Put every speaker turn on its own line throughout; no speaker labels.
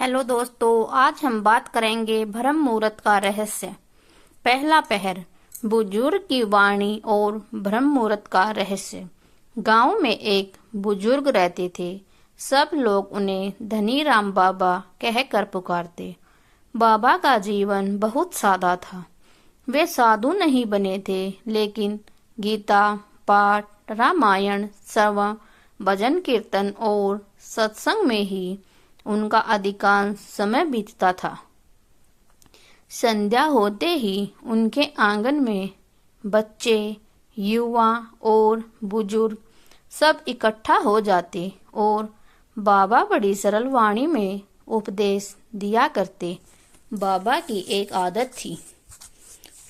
Hello दोस्तों, आज हम बात करेंगे ब्रह्म मुहूर्त का रहस्य। पहला पहर, बुजुर्ग की वाणी और ब्रह्म मुहूर्त का रहस्य। गांव में एक बुजुर्ग रहते थे। सब लोग उन्हें धनी राम बाबा कहकर पुकारते। बाबा का जीवन बहुत सादा था। वे साधु नहीं बने थे, लेकिन गीता पाठ, रामायण श्रवण, भजन कीर्तन और सत्संग में ही उनका अधिकांश समय बीतता था। संध्या होते ही उनके आंगन में बच्चे, युवा और बुजुर्ग सब इकट्ठा हो जाते और बाबा बड़ी सरल वाणी में उपदेश दिया करते। बाबा की एक आदत थी,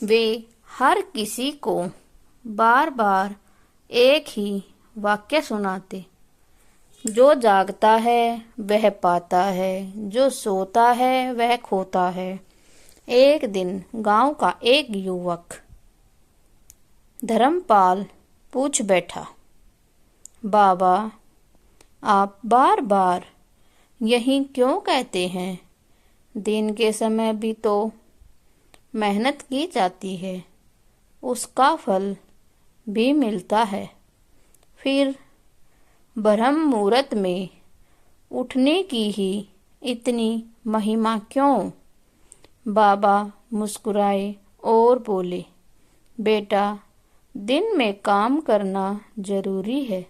वे हर किसी को बार बार एक ही वाक्य सुनाते। जो जागता है वह पाता है, जो सोता है वह खोता है। एक दिन गांव का एक युवक धर्मपाल पूछ बैठा, बाबा आप बार बार यही क्यों कहते हैं? दिन के समय भी तो मेहनत की जाती है, उसका फल भी मिलता है, फिर ब्रह्म मुहूर्त में उठने की ही इतनी महिमा क्यों? बाबा मुस्कुराए और बोले, बेटा दिन में काम करना जरूरी है,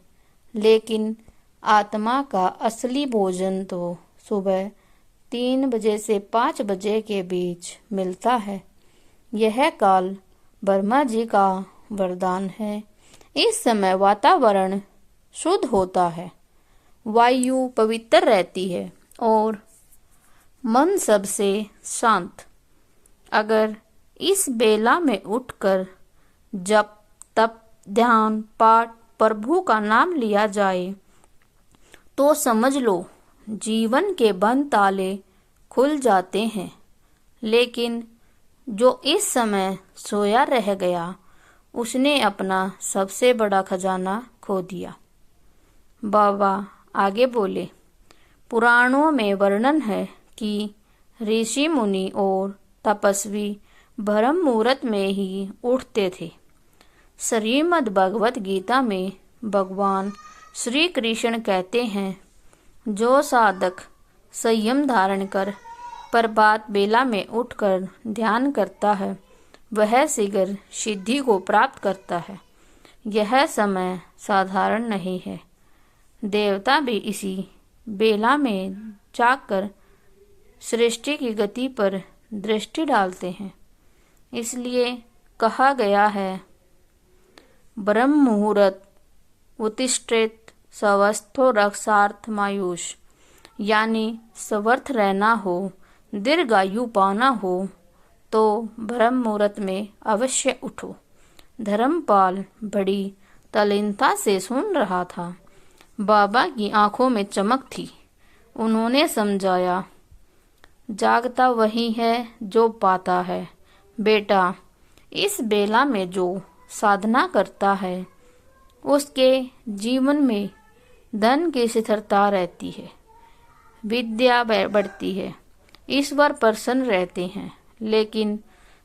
लेकिन आत्मा का असली भोजन तो सुबह 3 बजे से 5 बजे के बीच मिलता है। यह काल ब्रह्मा जी का वरदान है। इस समय वातावरण शुद्ध होता है, वायु पवित्र रहती है और मन सबसे शांत। अगर इस बेला में उठकर जप तप ध्यान पाठ प्रभु का नाम लिया जाए तो समझ लो जीवन के बंद ताले खुल जाते हैं। लेकिन जो इस समय सोया रह गया, उसने अपना सबसे बड़ा खजाना खो दिया। बाबा आगे बोले, पुराणों में वर्णन है कि ऋषि मुनि और तपस्वी ब्रह्म मुहूर्त में ही उठते थे। श्रीमद् भगवत गीता में भगवान श्री कृष्ण कहते हैं, जो साधक संयम धारण कर प्रभात बेला में उठकर ध्यान करता है, वह शीघ्र सिद्धि को प्राप्त करता है। यह समय साधारण नहीं है। देवता भी इसी बेला में जागकर सृष्टि की गति पर दृष्टि डालते हैं। इसलिए कहा गया है, ब्रह्म मुहूर्त उत्तिष्ठेत स्वस्थो रक्षार्थमायुष, यानी स्वस्थ रहना हो, दीर्घायु पाना हो तो ब्रह्म मुहूर्त में अवश्य उठो। धर्मपाल बड़ी तल्लीनता से सुन रहा था। बाबा की आंखों में चमक थी। उन्होंने समझाया, जागता वही है जो पाता है। बेटा, इस बेला में जो साधना करता है, उसके जीवन में धन की स्थिरता रहती है, विद्या बढ़ती है, ईश्वर प्रसन्न रहते हैं। लेकिन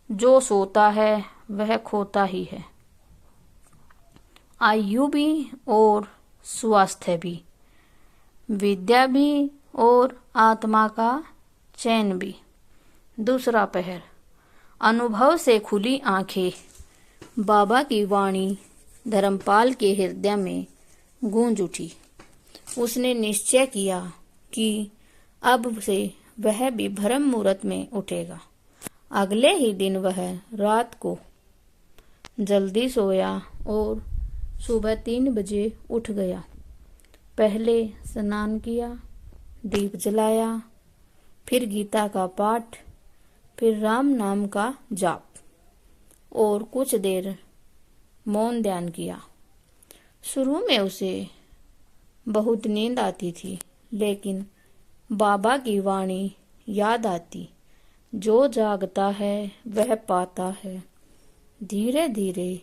जो सोता है वह खोता ही है, आयु भी और स्वास्थ्य भी, विद्या भी और आत्मा का चैन भी। दूसरा पहर, अनुभव से खुली आंखें। बाबा की वाणी धर्मपाल के हृदय में गूंज उठी। उसने निश्चय किया कि अब से वह भी ब्रह्म मुहूर्त में उठेगा। अगले ही दिन वह रात को जल्दी सोया और सुबह 3 बजे उठ गया। पहले स्नान किया, दीप जलाया, फिर गीता का पाठ, फिर राम नाम का जाप और कुछ देर मौन ध्यान किया। शुरू में उसे बहुत नींद आती थी, लेकिन बाबा की वाणी याद आती, जो जागता है वह पाता है। धीरे धीरे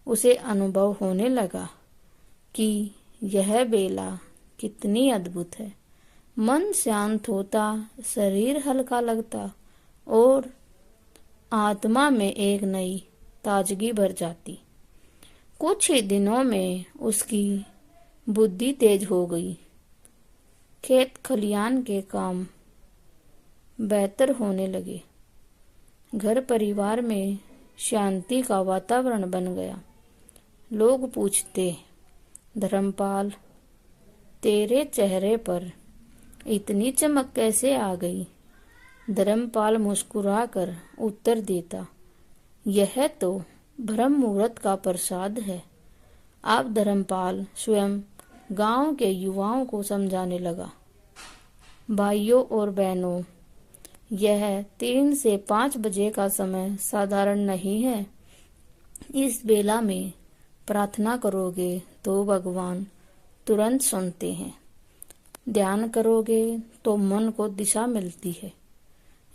उसे अनुभव होने लगा कि यह बेला कितनी अद्भुत है। मन शांत होता, शरीर हल्का लगता और आत्मा में एक नई ताजगी भर जाती। कुछ ही दिनों में उसकी बुद्धि तेज हो गई। खेत खलियान के काम बेहतर होने लगे। घर परिवार में शांति का वातावरण बन गया। लोग पूछते, धर्मपाल, तेरे चेहरे पर इतनी चमक कैसे आ गई? धर्मपाल मुस्कुराकर उत्तर देता, यह तो ब्रह्म मुहूर्त का प्रसाद है। अब धर्मपाल स्वयं गांव के युवाओं को समझाने लगा, भाइयों और बहनों, यह 3 से 5 बजे का समय साधारण नहीं है। इस बेला में प्रार्थना करोगे तो भगवान तुरंत सुनते हैं। ध्यान करोगे तो मन को दिशा मिलती है।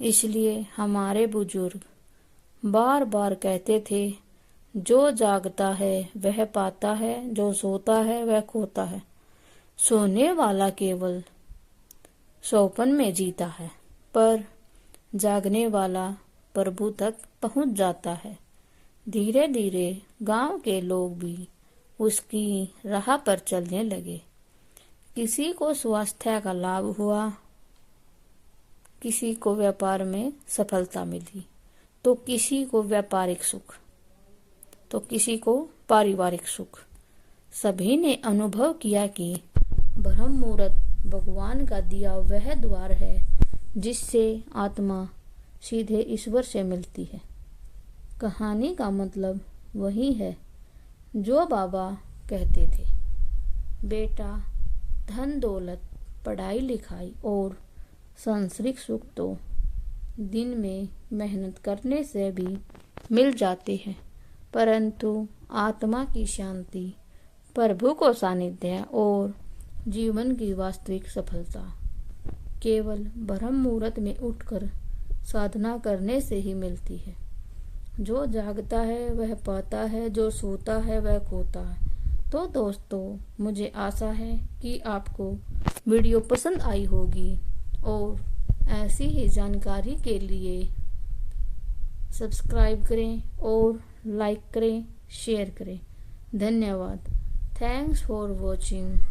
इसलिए हमारे बुजुर्ग बार बार कहते थे, जो जागता है वह पाता है, जो सोता है वह खोता है। सोने वाला केवल सौपन में जीता है, पर जागने वाला प्रभु तक पहुंच जाता है। धीरे धीरे गांव के लोग भी उसकी राह पर चलने लगे। किसी को स्वास्थ्य का लाभ हुआ, किसी को व्यापार में सफलता मिली, तो किसी को व्यापारिक सुख, तो किसी को पारिवारिक सुख। सभी ने अनुभव किया कि ब्रह्म मुहूर्त भगवान का दिया वह द्वार है जिससे आत्मा सीधे ईश्वर से मिलती है। कहानी का मतलब वही है जो बाबा कहते थे, बेटा, धन दौलत, पढ़ाई लिखाई और सांसारिक सुख तो दिन में मेहनत करने से भी मिल जाते हैं, परंतु आत्मा की शांति, प्रभु को सानिध्य और जीवन की वास्तविक सफलता केवल ब्रह्म मुहूर्त में उठकर साधना करने से ही मिलती है। जो जागता है वह पाता है, जो सोता है वह खोता है। तो दोस्तों, मुझे आशा है कि आपको वीडियो पसंद आई होगी और ऐसी ही जानकारी के लिए सब्सक्राइब करें और लाइक करें, शेयर करें। धन्यवाद। Thanks for watching.